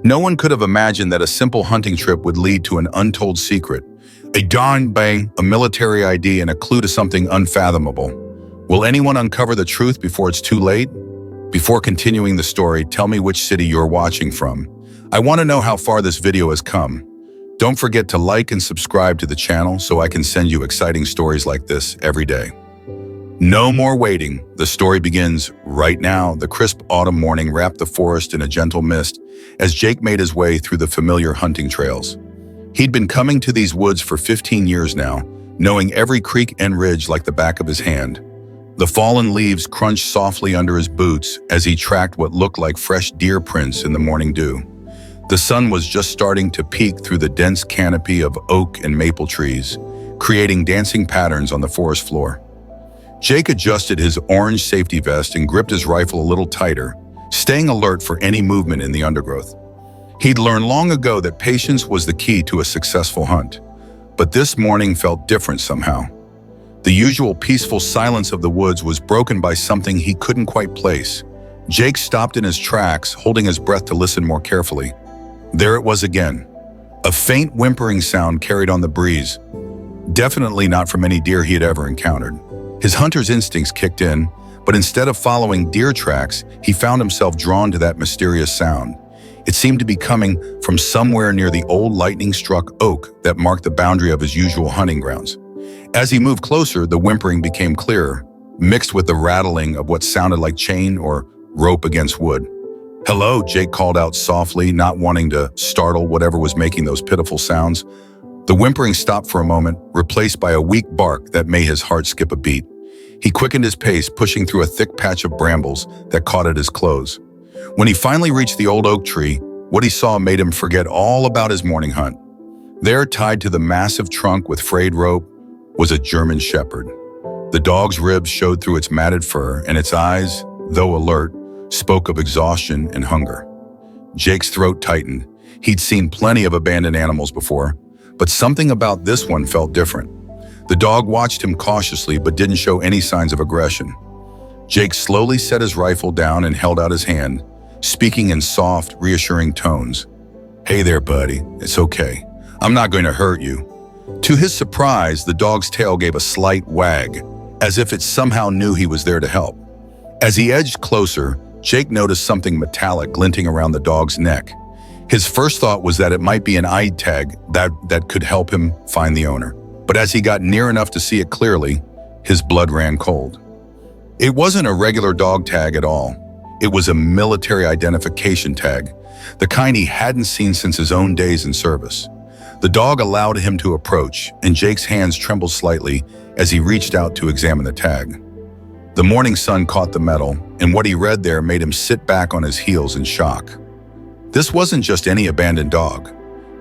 No one could have imagined that a simple hunting trip would lead to an untold secret, a dawn bang, a military ID, and a clue to something unfathomable. Will anyone uncover the truth before it's too late? Before continuing the story, tell me which city you're watching from. I want to know how far this video has come. Don't forget to like and subscribe to the channel so I can send you exciting stories like this every day. No more waiting. The story begins right now. The crisp autumn morning wrapped the forest in a gentle mist as Jake made his way through the familiar hunting trails. He'd been coming to these woods for 15 years now, knowing every creek and ridge like the back of his hand. The fallen leaves crunched softly under his boots as he tracked what looked like fresh deer prints in the morning dew. The sun was just starting to peek through the dense canopy of oak and maple trees, creating dancing patterns on the forest floor. Jake adjusted his orange safety vest and gripped his rifle a little tighter, staying alert for any movement in the undergrowth. He'd learned long ago that patience was the key to a successful hunt, but this morning felt different somehow. The usual peaceful silence of the woods was broken by something he couldn't quite place. Jake stopped in his tracks, holding his breath to listen more carefully. There it was again. A faint whimpering sound carried on the breeze. Definitely not from any deer he had ever encountered. His hunter's instincts kicked in, but instead of following deer tracks, he found himself drawn to that mysterious sound. It seemed to be coming from somewhere near the old lightning-struck oak that marked the boundary of his usual hunting grounds. As he moved closer, the whimpering became clearer, mixed with the rattling of what sounded like chain or rope against wood. "Hello," Jake called out softly, not wanting to startle whatever was making those pitiful sounds. The whimpering stopped for a moment, replaced by a weak bark that made his heart skip a beat. He quickened his pace, pushing through a thick patch of brambles that caught at his clothes. When he finally reached the old oak tree, what he saw made him forget all about his morning hunt. There, tied to the massive trunk with frayed rope, was a German shepherd. The dog's ribs showed through its matted fur, and its eyes, though alert, spoke of exhaustion and hunger. Jake's throat tightened. He'd seen plenty of abandoned animals before, but something about this one felt different. The dog watched him cautiously but didn't show any signs of aggression. Jake slowly set his rifle down and held out his hand, speaking in soft, reassuring tones. "Hey there, buddy. It's okay. I'm not going to hurt you." To his surprise, the dog's tail gave a slight wag, as if it somehow knew he was there to help. As he edged closer, Jake noticed something metallic glinting around the dog's neck. His first thought was that it might be an eye tag that could help him find the owner. But as he got near enough to see it clearly, his blood ran cold. It wasn't a regular dog tag at all. It was a military identification tag, the kind he hadn't seen since his own days in service. The dog allowed him to approach, and Jake's hands trembled slightly as he reached out to examine the tag. The morning sun caught the metal, and what he read there made him sit back on his heels in shock. This wasn't just any abandoned dog.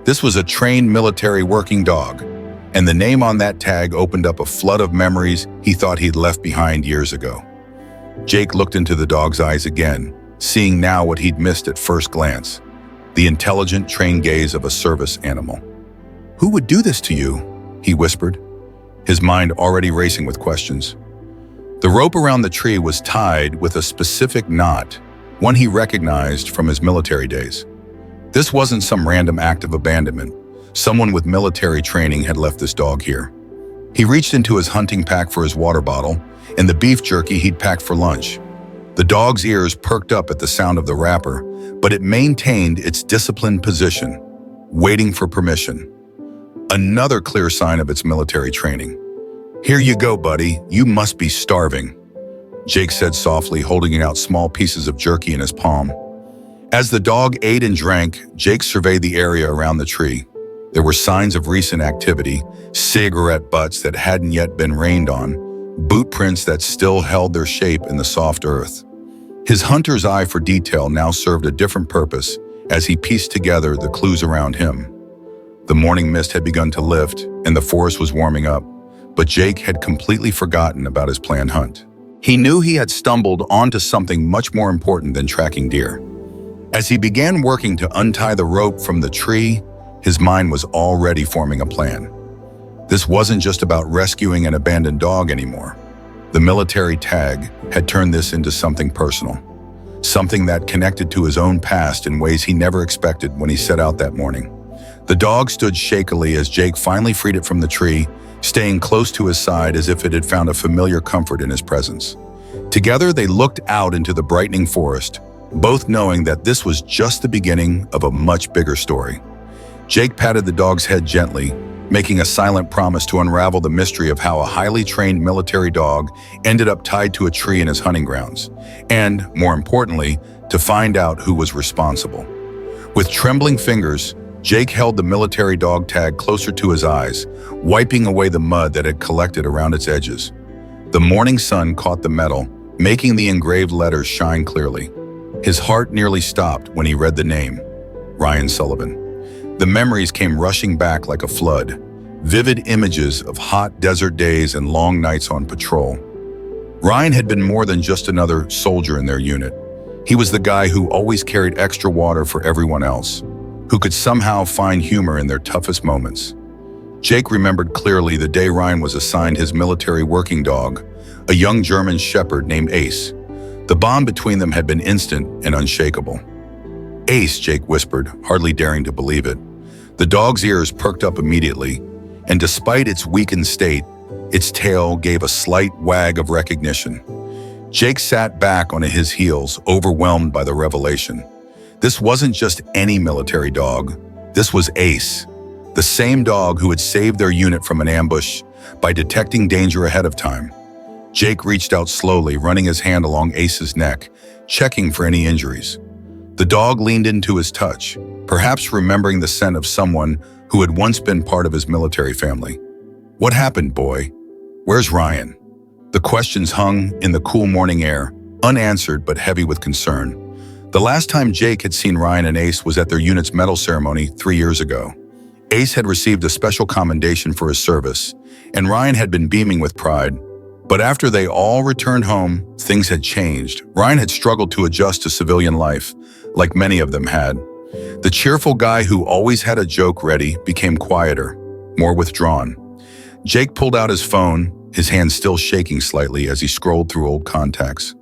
This was a trained military working dog, and the name on that tag opened up a flood of memories he thought he'd left behind years ago. Jake looked into the dog's eyes again, seeing now what he'd missed at first glance, the intelligent, trained gaze of a service animal. "Who would do this to you?" he whispered, his mind already racing with questions. The rope around the tree was tied with a specific knot, one he recognized from his military days. This wasn't some random act of abandonment. Someone with military training had left this dog here. He reached into his hunting pack for his water bottle and the beef jerky he'd packed for lunch. The dog's ears perked up at the sound of the wrapper, but it maintained its disciplined position, waiting for permission. Another clear sign of its military training. "Here you go, buddy. You must be starving," Jake said softly, holding out small pieces of jerky in his palm. As the dog ate and drank, Jake surveyed the area around the tree. There were signs of recent activity, cigarette butts that hadn't yet been rained on, boot prints that still held their shape in the soft earth. His hunter's eye for detail now served a different purpose as he pieced together the clues around him. The morning mist had begun to lift, and the forest was warming up, but Jake had completely forgotten about his planned hunt. He knew he had stumbled onto something much more important than tracking deer. As he began working to untie the rope from the tree, his mind was already forming a plan. This wasn't just about rescuing an abandoned dog anymore. The military tag had turned this into something personal. something that connected to his own past in ways he never expected when he set out that morning. The dog stood shakily as Jake finally freed it from the tree, staying close to his side as if it had found a familiar comfort in his presence. Together, they looked out into the brightening forest, both knowing that this was just the beginning of a much bigger story. Jake patted the dog's head gently, making a silent promise to unravel the mystery of how a highly trained military dog ended up tied to a tree in his hunting grounds, and, more importantly, to find out who was responsible. With trembling fingers, Jake held the military dog tag closer to his eyes, wiping away the mud that had collected around its edges. The morning sun caught the metal, making the engraved letters shine clearly. His heart nearly stopped when he read the name, Ryan Sullivan. The memories came rushing back like a flood, vivid images of hot desert days and long nights on patrol. Ryan had been more than just another soldier in their unit. He was the guy who always carried extra water for everyone else, who could somehow find humor in their toughest moments. Jake remembered clearly the day Ryan was assigned his military working dog, a young German shepherd named Ace. The bond between them had been instant and unshakable. "Ace," Jake whispered, hardly daring to believe it. The dog's ears perked up immediately, and despite its weakened state, its tail gave a slight wag of recognition. Jake sat back on his heels, overwhelmed by the revelation. This wasn't just any military dog. This was Ace, the same dog who had saved their unit from an ambush by detecting danger ahead of time. Jake reached out slowly, running his hand along Ace's neck, checking for any injuries. The dog leaned into his touch, perhaps remembering the scent of someone who had once been part of his military family. "What happened, boy? Where's Ryan?" The questions hung in the cool morning air, unanswered but heavy with concern. The last time Jake had seen Ryan and Ace was at their unit's medal ceremony 3 years ago. Ace had received a special commendation for his service, and Ryan had been beaming with pride. But after they all returned home, things had changed. Ryan had struggled to adjust to civilian life, like many of them had. The cheerful guy who always had a joke ready became quieter, more withdrawn. Jake pulled out his phone, his hand still shaking slightly as he scrolled through old contacts.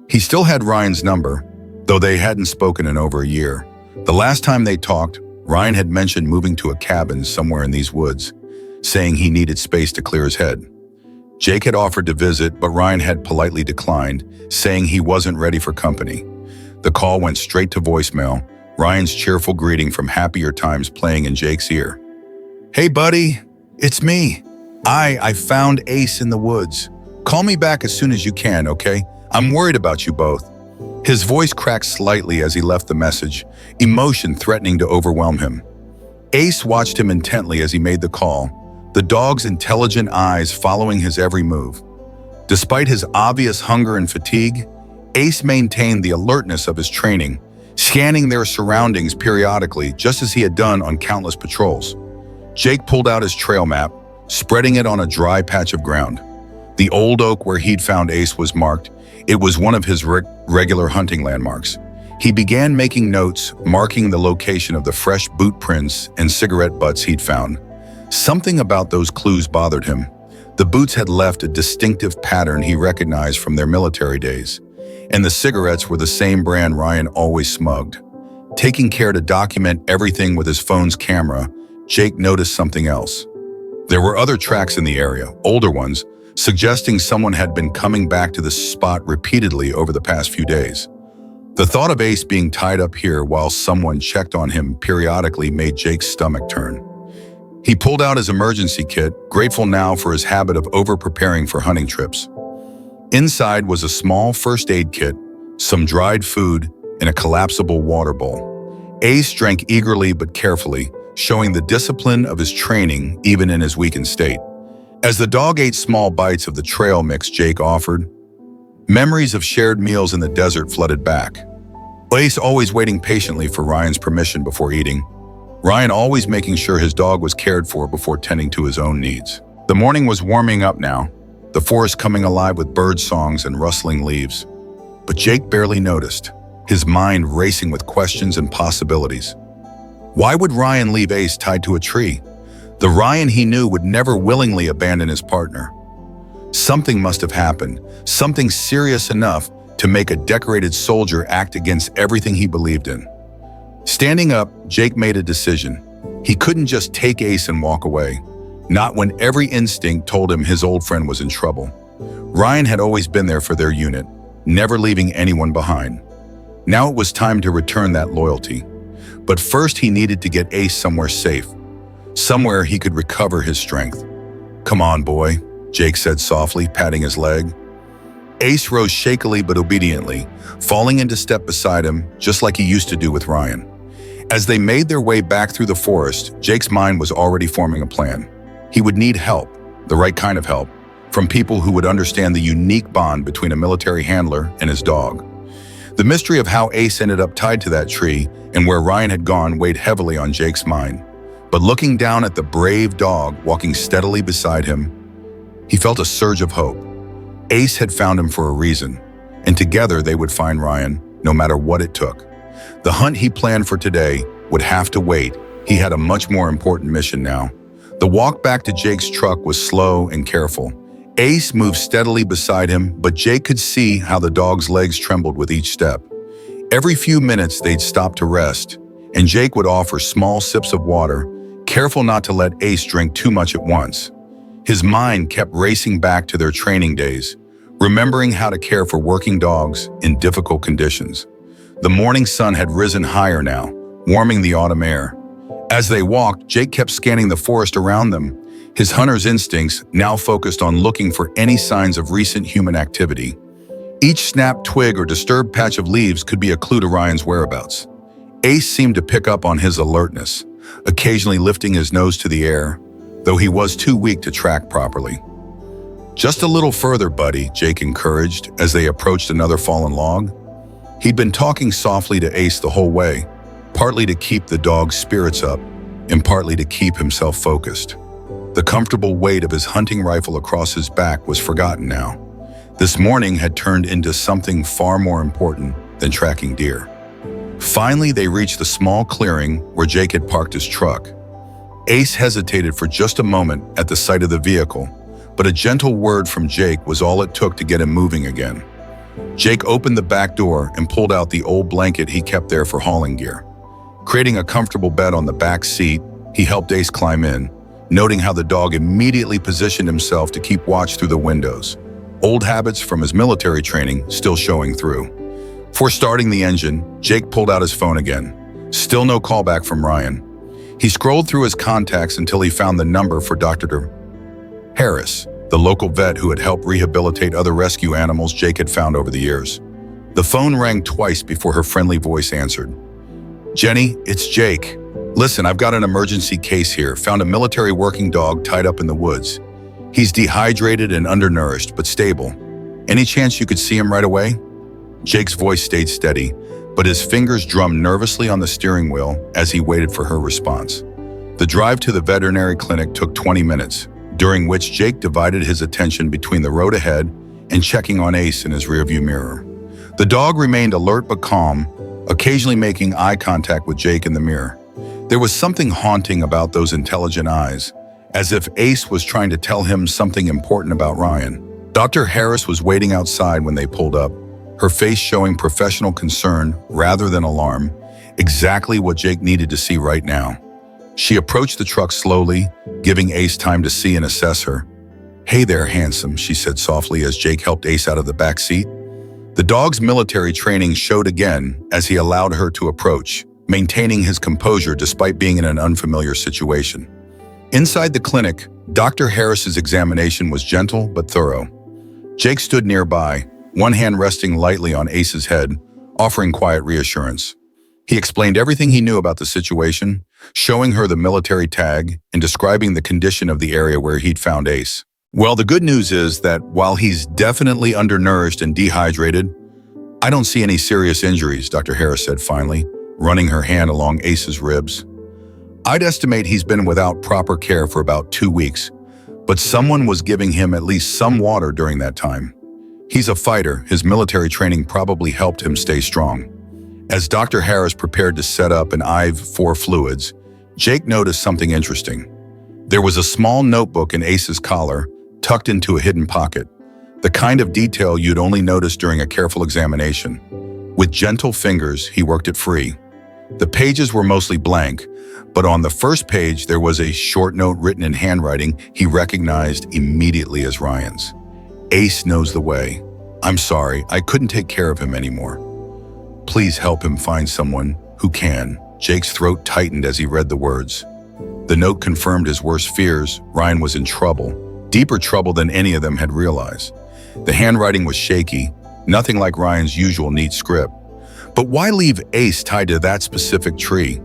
He still had Ryan's number, though they hadn't spoken in over a year. The last time they talked, Ryan had mentioned moving to a cabin somewhere in these woods, saying he needed space to clear his head. Jake had offered to visit, but Ryan had politely declined, saying he wasn't ready for company. The call went straight to voicemail, Ryan's cheerful greeting from happier times playing in Jake's ear. "Hey buddy, it's me. I found Ace in the woods. Call me back as soon as you can, okay? I'm worried about you both." His voice cracked slightly as he left the message, emotion threatening to overwhelm him. Ace watched him intently as he made the call, the dog's intelligent eyes following his every move. Despite his obvious hunger and fatigue, Ace maintained the alertness of his training, scanning their surroundings periodically, just as he had done on countless patrols. Jake pulled out his trail map, spreading it on a dry patch of ground. The old oak where he'd found Ace was marked. It was one of his regular hunting landmarks. He began making notes, marking the location of the fresh boot prints and cigarette butts he'd found. Something about those clues bothered him. The boots had left a distinctive pattern he recognized from their military days, and the cigarettes were the same brand Ryan always smugged. Taking care to document everything with his phone's camera, Jake noticed something else. There were other tracks in the area, older ones, suggesting someone had been coming back to the spot repeatedly over the past few days. The thought of Ace being tied up here while someone checked on him periodically made Jake's stomach turn. He pulled out his emergency kit, grateful now for his habit of over-preparing for hunting trips. Inside was a small first aid kit, some dried food, and a collapsible water bowl. Ace drank eagerly but carefully, showing the discipline of his training even in his weakened state. As the dog ate small bites of the trail mix Jake offered, memories of shared meals in the desert flooded back. Ace always waiting patiently for Ryan's permission before eating. Ryan always making sure his dog was cared for before tending to his own needs. The morning was warming up now, the forest coming alive with bird songs and rustling leaves. But Jake barely noticed, his mind racing with questions and possibilities. Why would Ryan leave Ace tied to a tree? The Ryan he knew would never willingly abandon his partner. Something must have happened, something serious enough to make a decorated soldier act against everything he believed in. Standing up, Jake made a decision. He couldn't just take Ace and walk away, not when every instinct told him his old friend was in trouble. Ryan had always been there for their unit, never leaving anyone behind. Now it was time to return that loyalty. But first he needed to get Ace somewhere safe, somewhere he could recover his strength. "Come on, boy," Jake said softly, patting his leg. Ace rose shakily but obediently, falling into step beside him, just like he used to do with Ryan. As they made their way back through the forest, Jake's mind was already forming a plan. He would need help, the right kind of help, from people who would understand the unique bond between a military handler and his dog. The mystery of how Ace ended up tied to that tree and where Ryan had gone weighed heavily on Jake's mind. But looking down at the brave dog walking steadily beside him, he felt a surge of hope. Ace had found him for a reason, and together they would find Ryan, no matter what it took. The hunt he planned for today would have to wait. He had a much more important mission now. The walk back to Jake's truck was slow and careful. Ace moved steadily beside him, but Jake could see how the dog's legs trembled with each step. Every few minutes they'd stop to rest, and Jake would offer small sips of water, careful not to let Ace drink too much at once. His mind kept racing back to their training days, remembering how to care for working dogs in difficult conditions. The morning sun had risen higher now, warming the autumn air. As they walked, Jake kept scanning the forest around them, his hunter's instincts now focused on looking for any signs of recent human activity. Each snapped twig or disturbed patch of leaves could be a clue to Ryan's whereabouts. Ace seemed to pick up on his alertness, occasionally lifting his nose to the air, though he was too weak to track properly. "Just a little further, buddy," Jake encouraged as they approached another fallen log. He'd been talking softly to Ace the whole way, partly to keep the dog's spirits up and partly to keep himself focused. The comfortable weight of his hunting rifle across his back was forgotten now. This morning had turned into something far more important than tracking deer. Finally, they reached the small clearing where Jake had parked his truck. Ace hesitated for just a moment at the sight of the vehicle, but a gentle word from Jake was all it took to get him moving again. Jake opened the back door and pulled out the old blanket he kept there for hauling gear. Creating a comfortable bed on the back seat, he helped Ace climb in, noting how the dog immediately positioned himself to keep watch through the windows, old habits from his military training still showing through. Before starting the engine, Jake pulled out his phone again. Still no callback from Ryan. He scrolled through his contacts until he found the number for Dr. Harris, the local vet who had helped rehabilitate other rescue animals Jake had found over the years. The phone rang twice before her friendly voice answered. "Jenny, it's Jake. Listen, I've got an emergency case here. Found a military working dog tied up in the woods. He's dehydrated and undernourished, but stable. Any chance you could see him right away?" Jake's voice stayed steady, but his fingers drummed nervously on the steering wheel as he waited for her response. The drive to the veterinary clinic took 20 minutes, during which Jake divided his attention between the road ahead and checking on Ace in his rearview mirror. The dog remained alert but calm, occasionally making eye contact with Jake in the mirror. There was something haunting about those intelligent eyes, as if Ace was trying to tell him something important about Ryan. Dr. Harris was waiting outside when they pulled up, her face showing professional concern rather than alarm, exactly what Jake needed to see right now. She approached the truck slowly, giving Ace time to see and assess her. "Hey there, handsome," she said softly as Jake helped Ace out of the back seat. The dog's military training showed again as he allowed her to approach, maintaining his composure despite being in an unfamiliar situation. Inside the clinic, Dr. Harris's examination was gentle but thorough. Jake stood nearby, one hand resting lightly on Ace's head, offering quiet reassurance. He explained everything he knew about the situation, showing her the military tag and describing the condition of the area where he'd found Ace. "Well, the good news is that while he's definitely undernourished and dehydrated, I don't see any serious injuries," Dr. Harris said finally, running her hand along Ace's ribs. "I'd estimate he's been without proper care for about 2 weeks, but someone was giving him at least some water during that time. He's a fighter. His military training probably helped him stay strong." As Dr. Harris prepared to set up an IV for fluids, Jake noticed something interesting. There was a small notebook in Ace's collar, tucked into a hidden pocket. the kind of detail you'd only notice during a careful examination. With gentle fingers, he worked it free. The pages were mostly blank, but on the first page there was a short note written in handwriting he recognized immediately as Ryan's. "Ace knows the way. I'm sorry, I couldn't take care of him anymore. Please help him find someone who can." Jake's throat tightened as he read the words. The note confirmed his worst fears. Ryan was in trouble, deeper trouble than any of them had realized. The handwriting was shaky, nothing like Ryan's usual neat script. But why leave Ace tied to that specific tree?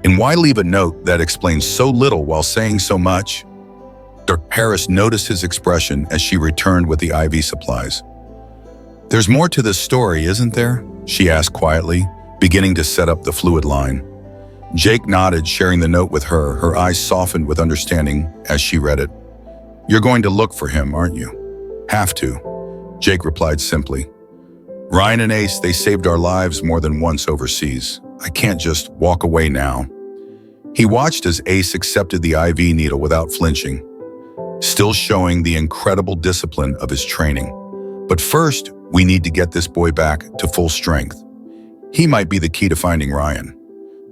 And why leave a note that explains so little while saying so much? Dr. Harris noticed his expression as she returned with the IV supplies. "There's more to this story, isn't there?" she asked quietly, beginning to set up the fluid line. Jake nodded, sharing the note with her. Her eyes softened with understanding as she read it. "You're going to look for him, aren't you?" "Have to," Jake replied simply. "Ryan and Ace, they saved our lives more than once overseas. I can't just walk away now." He watched as Ace accepted the IV needle without flinching, still showing the incredible discipline of his training. "But first, we need to get this boy back to full strength. He might be the key to finding Ryan."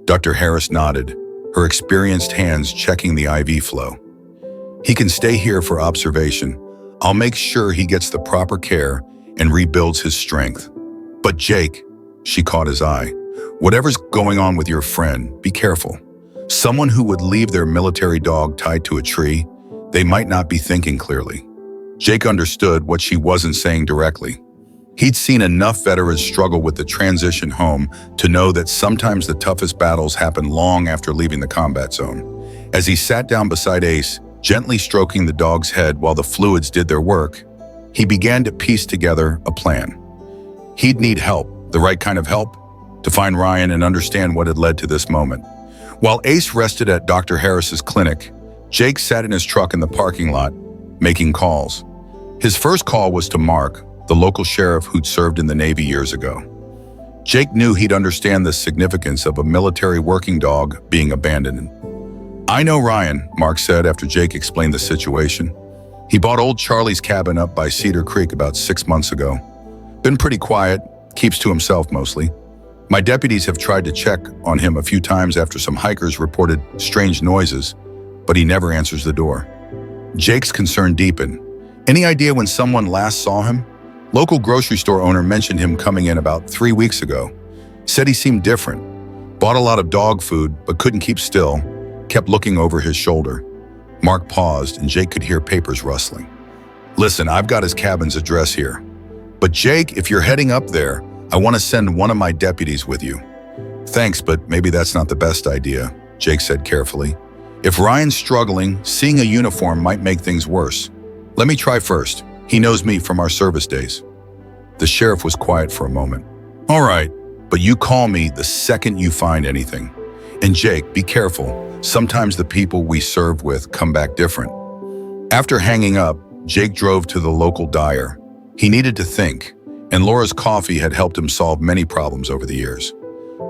Dr. Harris nodded, her experienced hands checking the IV flow. "He can stay here for observation. I'll make sure he gets the proper care and rebuilds his strength." "But Jake," she caught his eye, "whatever's going on with your friend, be careful. Someone who would leave their military dog tied to a tree, they might not be thinking clearly." Jake understood what she wasn't saying directly. He'd seen enough veterans struggle with the transition home to know that sometimes the toughest battles happen long after leaving the combat zone. As he sat down beside Ace, gently stroking the dog's head while the fluids did their work, he began to piece together a plan. He'd need help, the right kind of help, to find Ryan and understand what had led to this moment. While Ace rested at Dr. Harris's clinic, Jake sat in his truck in the parking lot, making calls. His first call was to Mark, the local sheriff who'd served in the Navy years ago. Jake knew he'd understand the significance of a military working dog being abandoned. "I know Ryan," Mark said after Jake explained the situation. "He bought old Charlie's cabin up by Cedar Creek about 6 months ago. Been pretty quiet, keeps to himself mostly. My deputies have tried to check on him a few times after some hikers reported strange noises, but he never answers the door." Jake's concern deepened. "Any idea when someone last saw him?" Local grocery store owner mentioned him coming in about 3 weeks ago. Said he seemed different. Bought a lot of dog food, but couldn't keep still. Kept looking over his shoulder. Mark paused, and Jake could hear papers rustling. "Listen, I've got his cabin's address here. But Jake, if you're heading up there, I want to send one of my deputies with you." "Thanks, but maybe that's not the best idea," Jake said carefully. "If Ryan's struggling, seeing a uniform might make things worse. Let me try first. He knows me from our service days." The sheriff was quiet for a moment. "All right, but you call me the second you find anything. And Jake, be careful. Sometimes the people we serve with come back different." After hanging up, Jake drove to the local dyer. He needed to think, and Laura's coffee had helped him solve many problems over the years.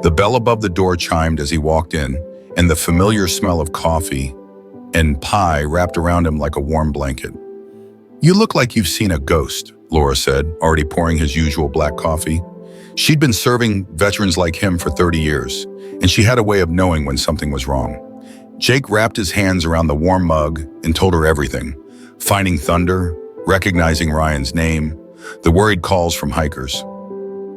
The bell above the door chimed as he walked in, and the familiar smell of coffee and pie wrapped around him like a warm blanket. "You look like you've seen a ghost," Laura said, already pouring his usual black coffee. She'd been serving veterans like him for 30 years, and she had a way of knowing when something was wrong. Jake wrapped his hands around the warm mug and told her everything. Finding Thunder, recognizing Ryan's name, the worried calls from hikers.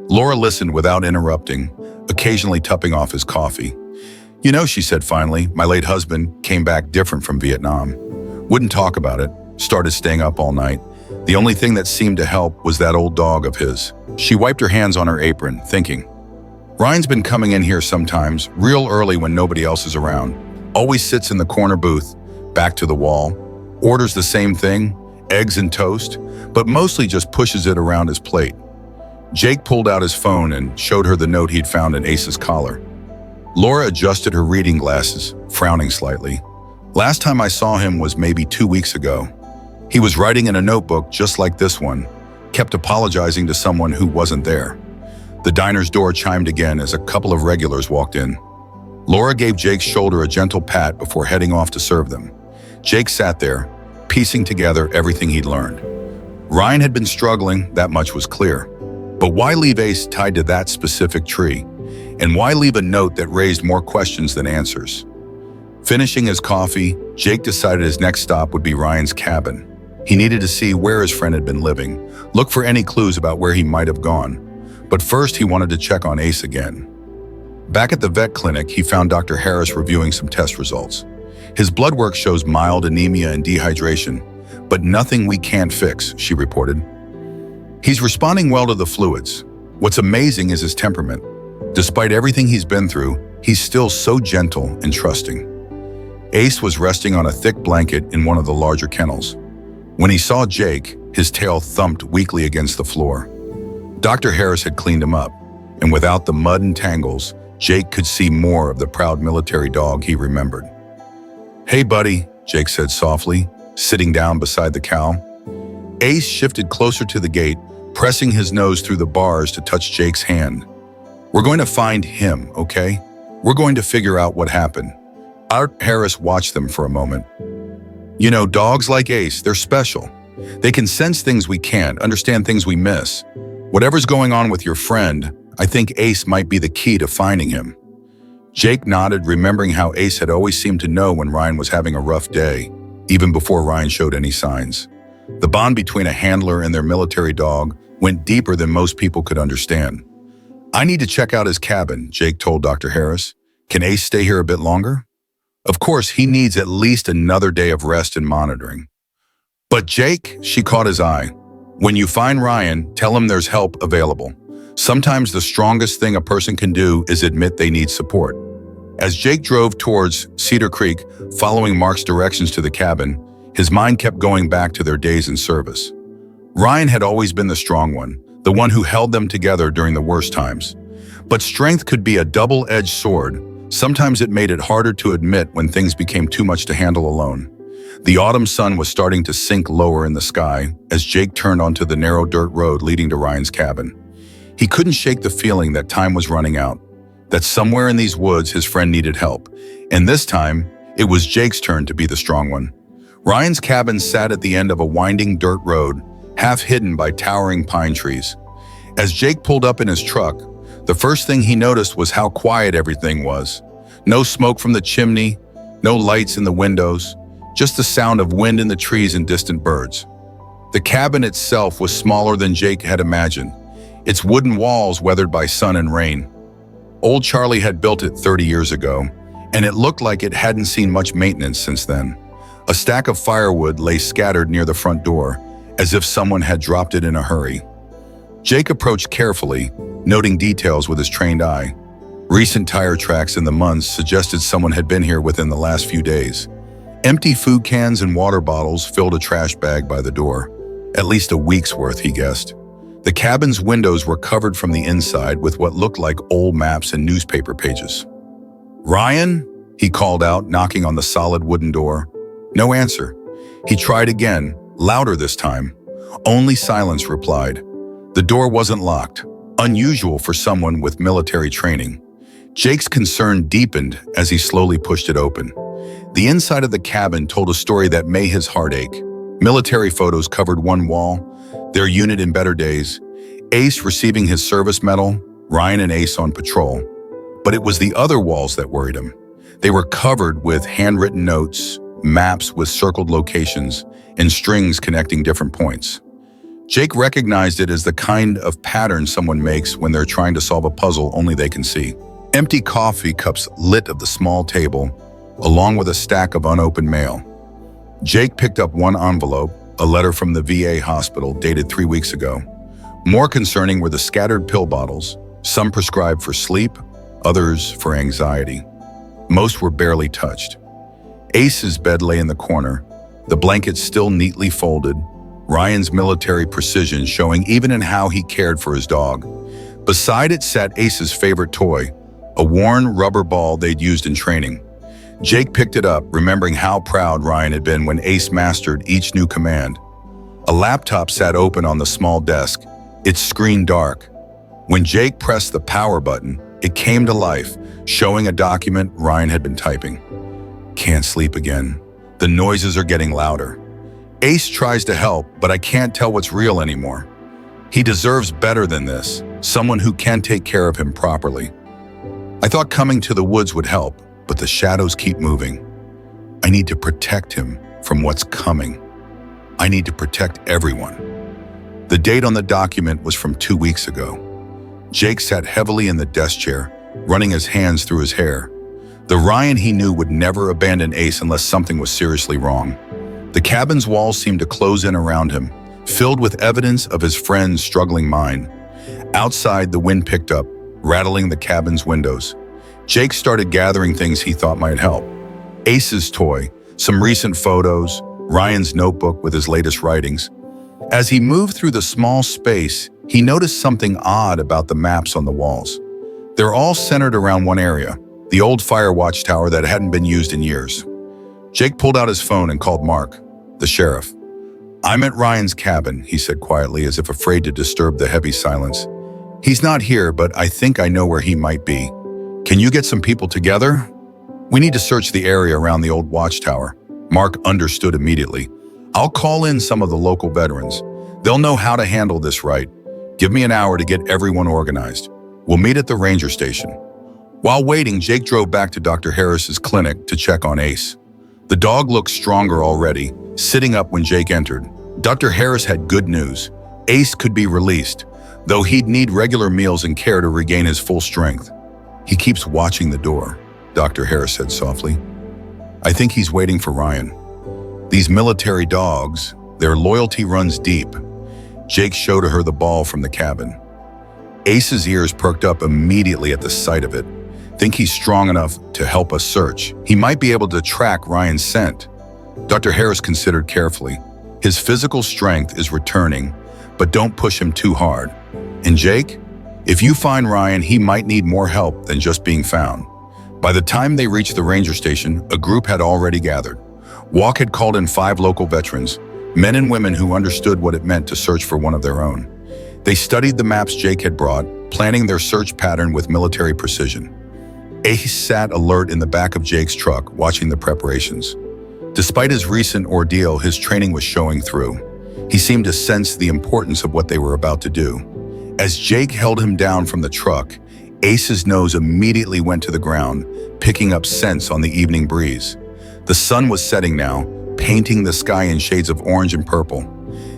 Laura listened without interrupting, occasionally topping off his coffee. "You know," she said finally, "my late husband came back different from Vietnam. Wouldn't talk about it. Started staying up all night. The only thing that seemed to help was that old dog of his." She wiped her hands on her apron, thinking. "Ryan's been coming in here sometimes, real early when nobody else is around. Always sits in the corner booth, back to the wall. Orders the same thing, eggs and toast, but mostly just pushes it around his plate." Jake pulled out his phone and showed her the note he'd found in Ace's collar. Laura adjusted her reading glasses, frowning slightly. "Last time I saw him was maybe 2 weeks ago. He was writing in a notebook just like this one, kept apologizing to someone who wasn't there." The diner's door chimed again as a couple of regulars walked in. Laura gave Jake's shoulder a gentle pat before heading off to serve them. Jake sat there, piecing together everything he'd learned. Ryan had been struggling, that much was clear. But why leave Ace tied to that specific tree? And why leave a note that raised more questions than answers? Finishing his coffee, Jake decided his next stop would be Ryan's cabin. He needed to see where his friend had been living, look for any clues about where he might have gone. But first, he wanted to check on Ace again. Back at the vet clinic, he found Dr. Harris reviewing some test results. His blood work shows mild anemia and dehydration, but nothing we can't fix, she reported. He's responding well to the fluids. What's amazing is his temperament. Despite everything he's been through, he's still so gentle and trusting. Ace was resting on a thick blanket in one of the larger kennels. When he saw Jake, his tail thumped weakly against the floor. Dr. Harris had cleaned him up, and without the mud and tangles, Jake could see more of the proud military dog he remembered. "Hey, buddy," Jake said softly, sitting down beside the cow. Ace shifted closer to the gate, pressing his nose through the bars to touch Jake's hand. "We're going to find him, okay? We're going to figure out what happened." Art Harris watched them for a moment. "You know, dogs like Ace, they're special. They can sense things we can't, understand things we miss. Whatever's going on with your friend, I think Ace might be the key to finding him." Jake nodded, remembering how Ace had always seemed to know when Ryan was having a rough day, even before Ryan showed any signs. The bond between a handler and their military dog went deeper than most people could understand. "I need to check out his cabin," Jake told Dr. Harris. "Can Ace stay here a bit longer?" Of course, he needs at least another day of rest and monitoring. "But Jake," she caught his eye, "when you find Ryan, tell him there's help available. Sometimes the strongest thing a person can do is admit they need support." As Jake drove towards Cedar Creek, following Mark's directions to the cabin, his mind kept going back to their days in service. Ryan had always been the strong one, the one who held them together during the worst times. But strength could be a double-edged sword. Sometimes it made it harder to admit when things became too much to handle alone. The autumn sun was starting to sink lower in the sky as Jake turned onto the narrow dirt road leading to Ryan's cabin. He couldn't shake the feeling that time was running out, that somewhere in these woods his friend needed help, and this time it was Jake's turn to be the strong one. Ryan's cabin sat at the end of a winding dirt road, half hidden by towering pine trees. As Jake pulled up in his truck, the first thing he noticed was how quiet everything was. No smoke from the chimney, no lights in the windows, just the sound of wind in the trees and distant birds. The cabin itself was smaller than Jake had imagined, its wooden walls weathered by sun and rain. Old Charlie had built it 30 years ago, and it looked like it hadn't seen much maintenance since then. A stack of firewood lay scattered near the front door, as if someone had dropped it in a hurry. Jake approached carefully, noting details with his trained eye. Recent tire tracks in the months suggested someone had been here within the last few days. Empty food cans and water bottles filled a trash bag by the door. At least a week's worth, he guessed. The cabin's windows were covered from the inside with what looked like old maps and newspaper pages. "Ryan?" he called out, knocking on the solid wooden door. No answer. He tried again, louder this time. Only silence replied. The door wasn't locked, unusual for someone with military training. Jake's concern deepened as he slowly pushed it open. The inside of the cabin told a story that made his heart ache. Military photos covered one wall, their unit in better days, Ace receiving his service medal, Ryan and Ace on patrol. But it was the other walls that worried him. They were covered with handwritten notes, maps with circled locations, and strings connecting different points. Jake recognized it as the kind of pattern someone makes when they're trying to solve a puzzle only they can see. Empty coffee cups lit of the small table, along with a stack of unopened mail. Jake picked up one envelope, a letter from the VA hospital dated 3 weeks ago. More concerning were the scattered pill bottles, some prescribed for sleep, others for anxiety. Most were barely touched. Ace's bed lay in the corner, the blankets still neatly folded, Ryan's military precision showing even in how he cared for his dog. Beside it sat Ace's favorite toy, a worn rubber ball they'd used in training. Jake picked it up, remembering how proud Ryan had been when Ace mastered each new command. A laptop sat open on the small desk, its screen dark. When Jake pressed the power button, it came to life, showing a document Ryan had been typing. "Can't sleep again. The noises are getting louder." Ace tries to help, but I can't tell what's real anymore. He deserves better than this, someone who can take care of him properly. I thought coming to the woods would help, but the shadows keep moving. I need to protect him from what's coming. I need to protect everyone. The date on the document was from 2 weeks ago. Jake sat heavily in the desk chair, running his hands through his hair. The Ryan he knew would never abandon Ace unless something was seriously wrong. The cabin's walls seemed to close in around him, filled with evidence of his friend's struggling mind. Outside, the wind picked up, rattling the cabin's windows. Jake started gathering things he thought might help. Ace's toy, some recent photos, Ryan's notebook with his latest writings. As he moved through the small space, he noticed something odd about the maps on the walls. They're all centered around one area, the old fire watchtower that hadn't been used in years. Jake pulled out his phone and called Mark, the sheriff. "I'm at Ryan's cabin," he said quietly, as if afraid to disturb the heavy silence. "He's not here, but I think I know where he might be. Can you get some people together? We need to search the area around the old watchtower." Mark understood immediately. "I'll call in some of the local veterans. They'll know how to handle this right. Give me an hour to get everyone organized. We'll meet at the ranger station." While waiting, Jake drove back to Dr. Harris's clinic to check on Ace. The dog looked stronger already, sitting up when Jake entered. Dr. Harris had good news. Ace could be released, though he'd need regular meals and care to regain his full strength. "He keeps watching the door," Dr. Harris said softly. "I think he's waiting for Ryan. These military dogs, their loyalty runs deep." Jake showed her the ball from the cabin. Ace's ears perked up immediately at the sight of it. "Think he's strong enough to help us search? He might be able to track Ryan's scent." Dr. Harris considered carefully. "His physical strength is returning, but don't push him too hard. And Jake, if you find Ryan, he might need more help than just being found." By the time they reached the ranger station, a group had already gathered. Walk had called in 5 local veterans, men and women who understood what it meant to search for one of their own. They studied the maps Jake had brought, planning their search pattern with military precision. Ace sat alert in the back of Jake's truck, watching the preparations. Despite his recent ordeal, his training was showing through. He seemed to sense the importance of what they were about to do. As Jake held him down from the truck, Ace's nose immediately went to the ground, picking up scents on the evening breeze. The sun was setting now, painting the sky in shades of orange and purple.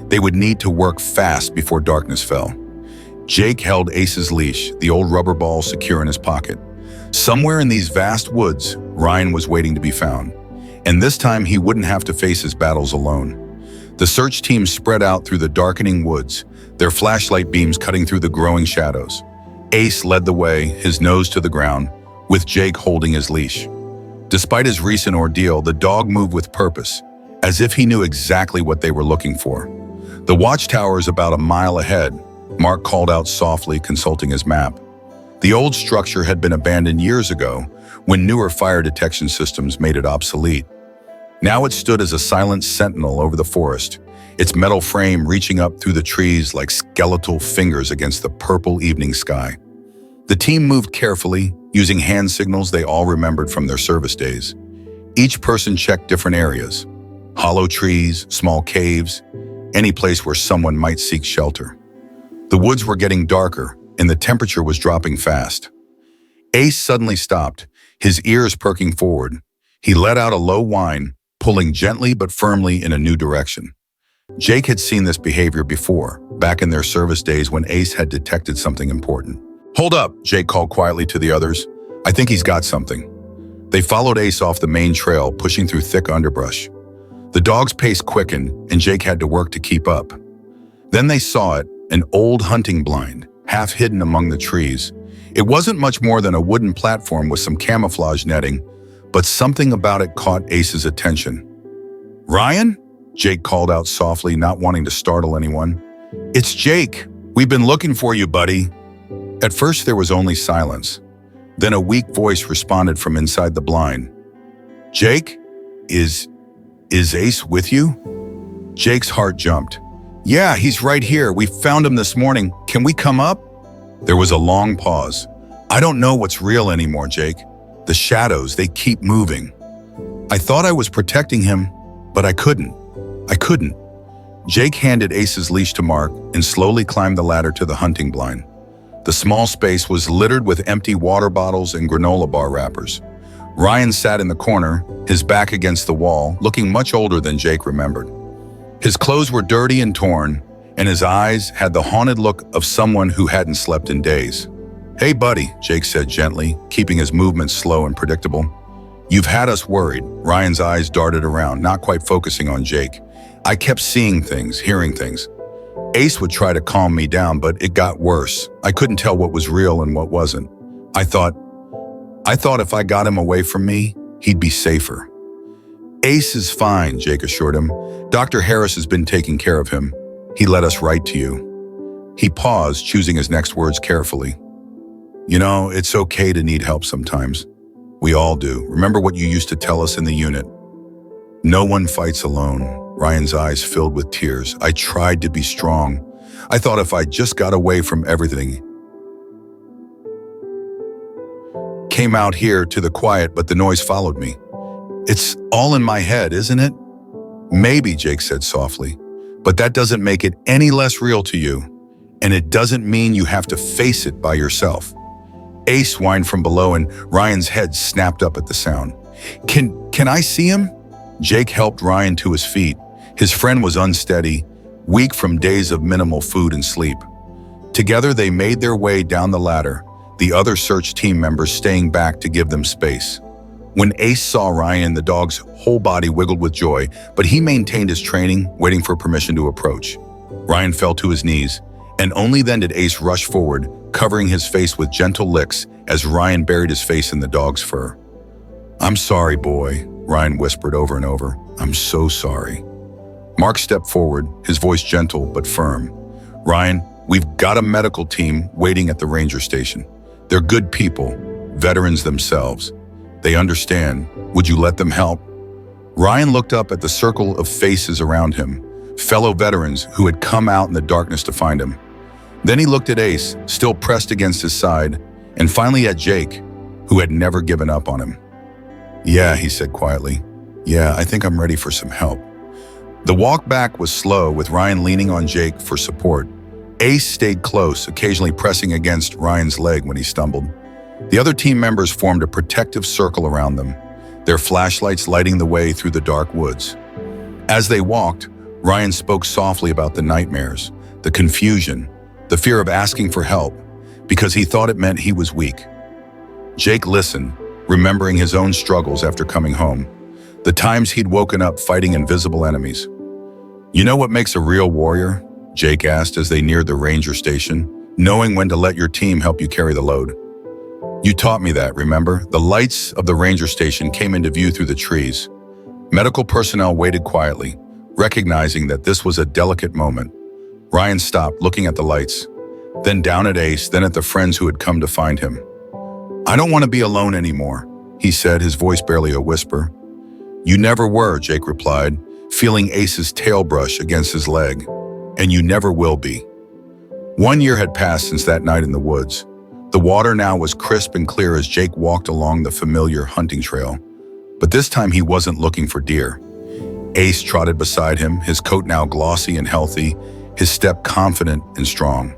They would need to work fast before darkness fell. Jake held Ace's leash, the old rubber ball secure in his pocket. Somewhere in these vast woods, Ryan was waiting to be found. And this time he wouldn't have to face his battles alone. The search team spread out through the darkening woods, their flashlight beams cutting through the growing shadows. Ace led the way, his nose to the ground, with Jake holding his leash. Despite his recent ordeal, the dog moved with purpose, as if he knew exactly what they were looking for. "The watchtower is about a mile ahead," Mark called out softly, consulting his map. The old structure had been abandoned years ago, when newer fire detection systems made it obsolete. Now it stood as a silent sentinel over the forest, its metal frame reaching up through the trees like skeletal fingers against the purple evening sky. The team moved carefully, using hand signals they all remembered from their service days. Each person checked different areas: hollow trees, small caves, any place where someone might seek shelter. The woods were getting darker, and the temperature was dropping fast. Ace suddenly stopped, his ears perking forward. He let out a low whine, pulling gently but firmly in a new direction. Jake had seen this behavior before, back in their service days when Ace had detected something important. "Hold up," Jake called quietly to the others. "I think he's got something." They followed Ace off the main trail, pushing through thick underbrush. The dog's pace quickened, and Jake had to work to keep up. Then they saw it, an old hunting blind, half hidden among the trees. It wasn't much more than a wooden platform with some camouflage netting, but something about it caught Ace's attention. "Ryan?" Jake called out softly, not wanting to startle anyone. "It's Jake. We've been looking for you, buddy." At first there was only silence. Then a weak voice responded from inside the blind. "Jake? Is Ace with you?" Jake's heart jumped. "Yeah, he's right here. We found him this morning. Can we come up?" There was a long pause. "I don't know what's real anymore, Jake. The shadows, they keep moving. I thought I was protecting him, but I couldn't." I couldn't. Jake handed Ace's leash to Mark and slowly climbed the ladder to the hunting blind. The small space was littered with empty water bottles and granola bar wrappers. Ryan sat in the corner, his back against the wall, looking much older than Jake remembered. His clothes were dirty and torn, and his eyes had the haunted look of someone who hadn't slept in days. "Hey, buddy," Jake said gently, keeping his movements slow and predictable. "You've had us worried." Ryan's eyes darted around, not quite focusing on Jake. "I kept seeing things, hearing things. Ace would try to calm me down, but it got worse. I couldn't tell what was real and what wasn't. I thought if I got him away from me, he'd be safer." "Ace is fine," Jake assured him. "Dr. Harris has been taking care of him. He led us right to you." He paused, choosing his next words carefully. "You know, it's okay to need help sometimes. We all do. Remember what you used to tell us in the unit? No one fights alone." Ryan's eyes filled with tears. "I tried to be strong. I thought if I just got away from everything. Came out here to the quiet, but the noise followed me. It's all in my head, isn't it?" "Maybe," Jake said softly, "but that doesn't make it any less real to you. And it doesn't mean you have to face it by yourself." Ace whined from below and Ryan's head snapped up at the sound. Can I see him?" Jake helped Ryan to his feet. His friend was unsteady, weak from days of minimal food and sleep. Together they made their way down the ladder, the other search team members staying back to give them space. When Ace saw Ryan, the dog's whole body wiggled with joy, but he maintained his training, waiting for permission to approach. Ryan fell to his knees, and only then did Ace rush forward, covering his face with gentle licks as Ryan buried his face in the dog's fur. "I'm sorry, boy," Ryan whispered over and over. "I'm so sorry." Mark stepped forward, his voice gentle but firm. "Ryan, we've got a medical team waiting at the ranger station. They're good people, veterans themselves. They understand. Would you let them help?" Ryan looked up at the circle of faces around him, fellow veterans who had come out in the darkness to find him. Then he looked at Ace, still pressed against his side, and finally at Jake, who had never given up on him. "Yeah," he said quietly. "Yeah, I think I'm ready for some help." The walk back was slow, with Ryan leaning on Jake for support. Ace stayed close, occasionally pressing against Ryan's leg when he stumbled. The other team members formed a protective circle around them, their flashlights lighting the way through the dark woods. As they walked, Ryan spoke softly about the nightmares, the confusion, the fear of asking for help, because he thought it meant he was weak. Jake listened, remembering his own struggles after coming home, the times he'd woken up fighting invisible enemies. "You know what makes a real warrior?" Jake asked as they neared the ranger station. "Knowing when to let your team help you carry the load. You taught me that, remember?" The lights of the ranger station came into view through the trees. Medical personnel waited quietly, recognizing that this was a delicate moment. Ryan stopped, looking at the lights, then down at Ace, then at the friends who had come to find him. "I don't want to be alone anymore," he said, his voice barely a whisper. "You never were," Jake replied, feeling Ace's tail brush against his leg. "And you never will be." 1 year had passed since that night in the woods. The water now was crisp and clear as Jake walked along the familiar hunting trail. But this time he wasn't looking for deer. Ace trotted beside him, his coat now glossy and healthy, his step confident and strong.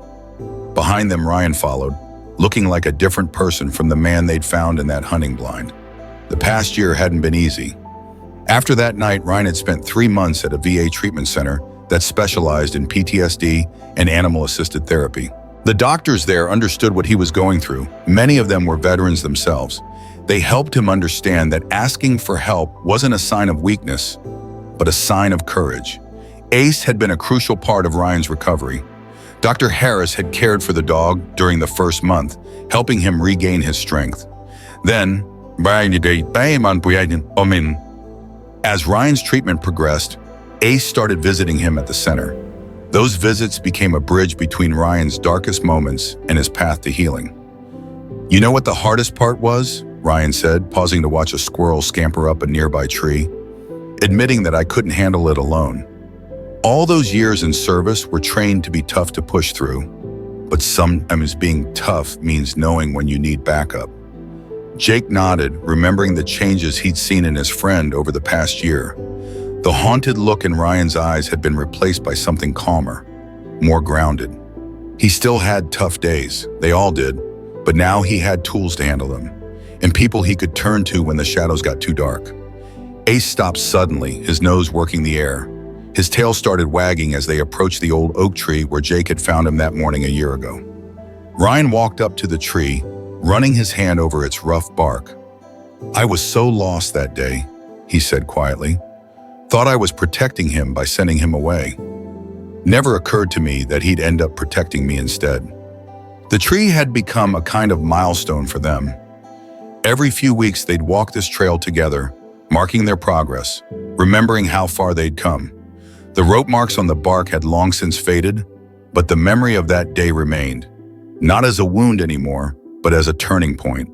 Behind them, Ryan followed, looking like a different person from the man they'd found in that hunting blind. The past year hadn't been easy. After that night, Ryan had spent 3 months at a VA treatment center that specialized in PTSD and animal-assisted therapy. The doctors there understood what he was going through. Many of them were veterans themselves. They helped him understand that asking for help wasn't a sign of weakness, but a sign of courage. Ace had been a crucial part of Ryan's recovery. Dr. Harris had cared for the dog during the first month, helping him regain his strength. Then, as Ryan's treatment progressed, Ace started visiting him at the center. Those visits became a bridge between Ryan's darkest moments and his path to healing. "You know what the hardest part was?" Ryan said, pausing to watch a squirrel scamper up a nearby tree. "Admitting that I couldn't handle it alone. All those years in service were trained to be tough to push through, but sometimes being tough means knowing when you need backup." Jake nodded, remembering the changes he'd seen in his friend over the past year. The haunted look in Ryan's eyes had been replaced by something calmer, more grounded. He still had tough days, they all did, but now he had tools to handle them, and people he could turn to when the shadows got too dark. Ace stopped suddenly, his nose working the air. His tail started wagging as they approached the old oak tree where Jake had found him that morning a year ago. Ryan walked up to the tree, running his hand over its rough bark. "I was so lost that day," he said quietly. "Thought I was protecting him by sending him away. Never occurred to me that he'd end up protecting me instead." The tree had become a kind of milestone for them. Every few weeks they'd walk this trail together, marking their progress, remembering how far they'd come. The rope marks on the bark had long since faded, but the memory of that day remained, not as a wound anymore, but as a turning point.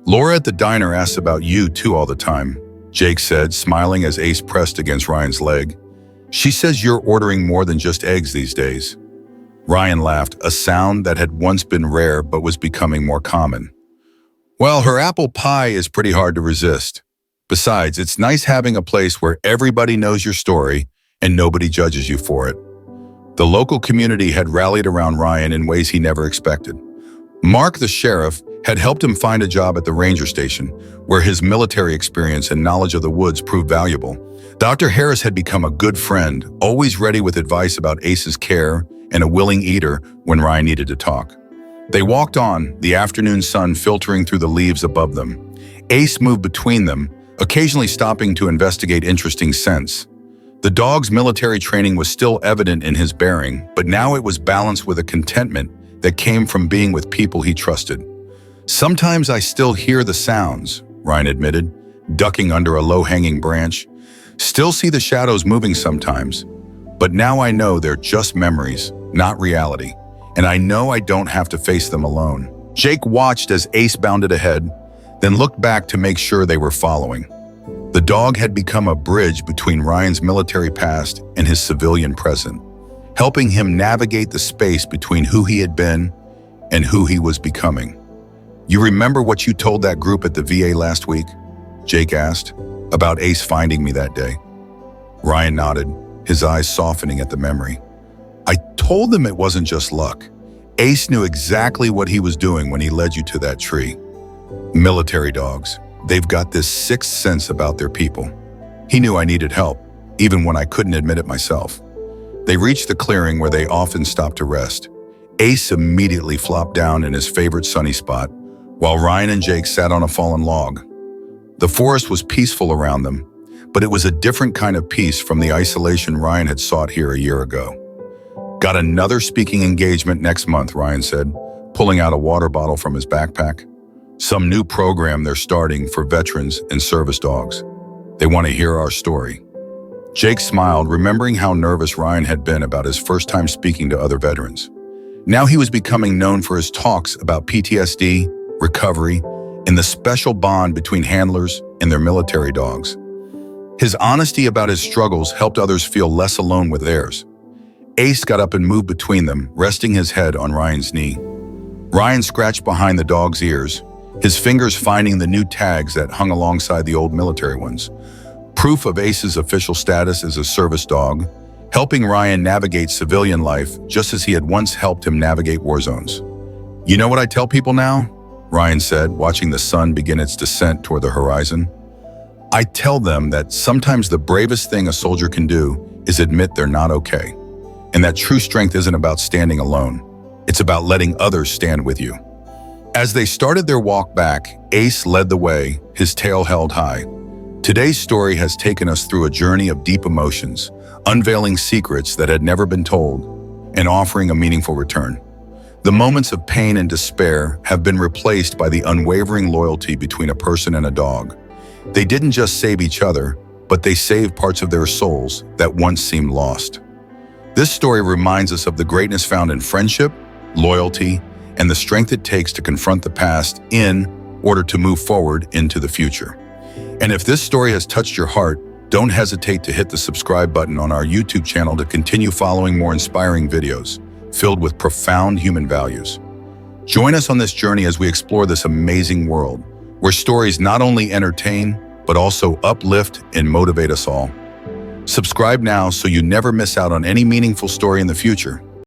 "Laura at the diner asks about you too all the time," Jake said, smiling as Ace pressed against Ryan's leg. "She says you're ordering more than just eggs these days." Ryan laughed, a sound that had once been rare but was becoming more common. "Well, her apple pie is pretty hard to resist. Besides, it's nice having a place where everybody knows your story and nobody judges you for it." The local community had rallied around Ryan in ways he never expected. Mark, the sheriff, had helped him find a job at the ranger station, where his military experience and knowledge of the woods proved valuable. Dr. Harris had become a good friend, always ready with advice about Ace's care and a willing eater when Ryan needed to talk. They walked on, the afternoon sun filtering through the leaves above them. Ace moved between them, occasionally stopping to investigate interesting scents. The dog's military training was still evident in his bearing, but now it was balanced with a contentment that came from being with people he trusted. "Sometimes I still hear the sounds," Ryan admitted, ducking under a low-hanging branch. "Still see the shadows moving sometimes, but now I know they're just memories, not reality, and I know I don't have to face them alone." Jake watched as Ace bounded ahead, then looked back to make sure they were following. The dog had become a bridge between Ryan's military past and his civilian present, helping him navigate the space between who he had been and who he was becoming. "You remember what you told that group at the VA last week?" Jake asked, "about Ace finding me that day." Ryan nodded, his eyes softening at the memory. "I told them it wasn't just luck. Ace knew exactly what he was doing when he led you to that tree. Military dogs. They've got this sixth sense about their people. He knew I needed help, even when I couldn't admit it myself." They reached the clearing where they often stopped to rest. Ace immediately flopped down in his favorite sunny spot, while Ryan and Jake sat on a fallen log. The forest was peaceful around them, but it was a different kind of peace from the isolation Ryan had sought here a year ago. "Got another speaking engagement next month," Ryan said, pulling out a water bottle from his backpack. "Some new program they're starting for veterans and service dogs. They want to hear our story." Jake smiled, remembering how nervous Ryan had been about his first time speaking to other veterans. Now he was becoming known for his talks about PTSD, recovery, and the special bond between handlers and their military dogs. His honesty about his struggles helped others feel less alone with theirs. Ace got up and moved between them, resting his head on Ryan's knee. Ryan scratched behind the dog's ears, his fingers finding the new tags that hung alongside the old military ones. Proof of Ace's official status as a service dog, helping Ryan navigate civilian life just as he had once helped him navigate war zones. "You know what I tell people now?" Ryan said, watching the sun begin its descent toward the horizon. "I tell them that sometimes the bravest thing a soldier can do is admit they're not okay, and that true strength isn't about standing alone. It's about letting others stand with you." As they started their walk back, Ace led the way, his tail held high. Today's story has taken us through a journey of deep emotions, unveiling secrets that had never been told, and offering a meaningful return. The moments of pain and despair have been replaced by the unwavering loyalty between a person and a dog. They didn't just save each other, but they saved parts of their souls that once seemed lost. This story reminds us of the greatness found in friendship, loyalty, and the strength it takes to confront the past in order to move forward into the future. And if this story has touched your heart, don't hesitate to hit the subscribe button on our YouTube channel to continue following more inspiring videos filled with profound human values. Join us on this journey as we explore this amazing world, where stories not only entertain, but also uplift and motivate us all. Subscribe now so you never miss out on any meaningful story in the future.